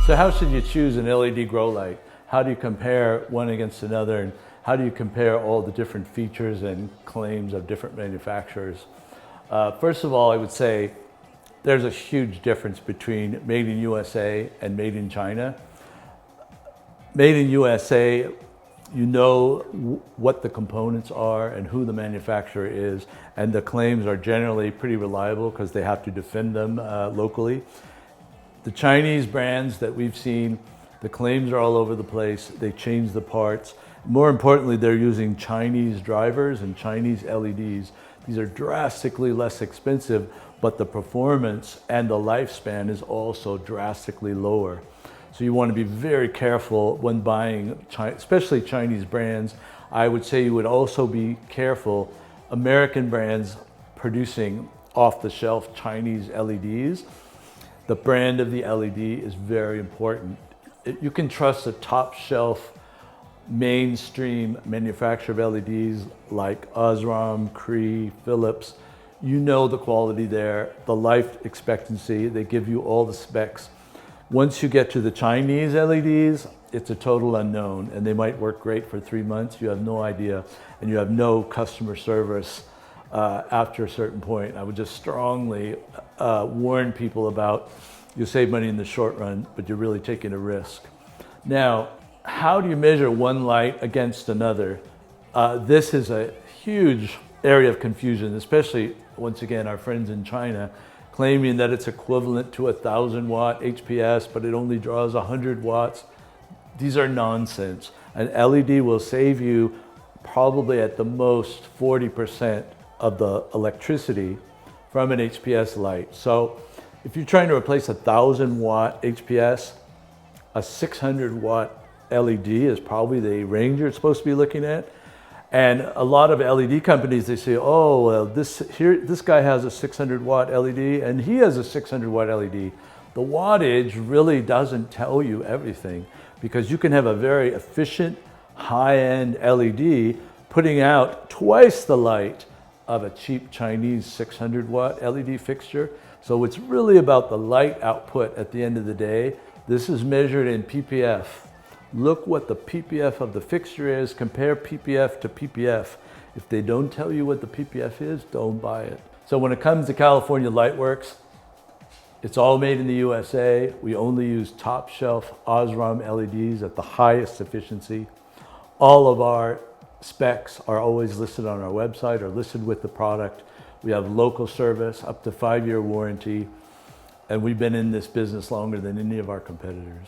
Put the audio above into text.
So how should you choose an LED grow light? How do you compare one against another, and how do you compare all the different features and claims of different manufacturers? First of all, I would say there's a huge difference between made in USA and made in China. Made in USA, you know what the components are and who the manufacturer is, and the claims are generally pretty reliable because they have to defend them locally. The Chinese brands that we've seen, the claims are all over the place. They change the parts. More importantly, they're using Chinese drivers and Chinese LEDs. These are drastically less expensive, but the performance and the lifespan is also drastically lower. So you want to be very careful when buying, especially Chinese brands. I would say you would also be careful American brands producing off-the-shelf Chinese LEDs. The brand of the LED is very important. You can trust a top-shelf mainstream manufacturer of LEDs like Osram, Cree, Philips. You know the quality there, the life expectancy, they give you all the specs. Once you get to the Chinese LEDs, it's a total unknown, and they might work great for 3 months. You have no idea, and you have no customer service after a certain point. I would just strongly warn people about, you'll save money in the short run, but you're really taking a risk. Now, how do you measure one light against another? This is a huge area of confusion, especially, once again, our friends in China claiming that it's equivalent to 1,000 watt HPS, but it only draws 100 watts. These are nonsense. An LED will save you probably at the most 40% of the electricity from an HPS light. So if you're trying to replace 1,000 watt HPS, a 600 watt LED is probably the range you're supposed to be looking at. And a lot of LED companies, they say, oh, well, this guy has a 600 watt LED and he has a 600 watt LED. The wattage really doesn't tell you everything, because you can have a very efficient high-end LED putting out twice the light of a cheap Chinese 600 watt LED fixture. So it's really about the light output at the end of the day. This is measured in PPF. Look what the PPF of the fixture is, compare PPF to PPF. If they don't tell you what the PPF is, don't buy it. So when it comes to California Lightworks, it's all made in the USA. We only use top shelf Osram LEDs at the highest efficiency. All of our specs are always listed on our website or listed with the product. We have local service, up to 5-year warranty, and we've been in this business longer than any of our competitors.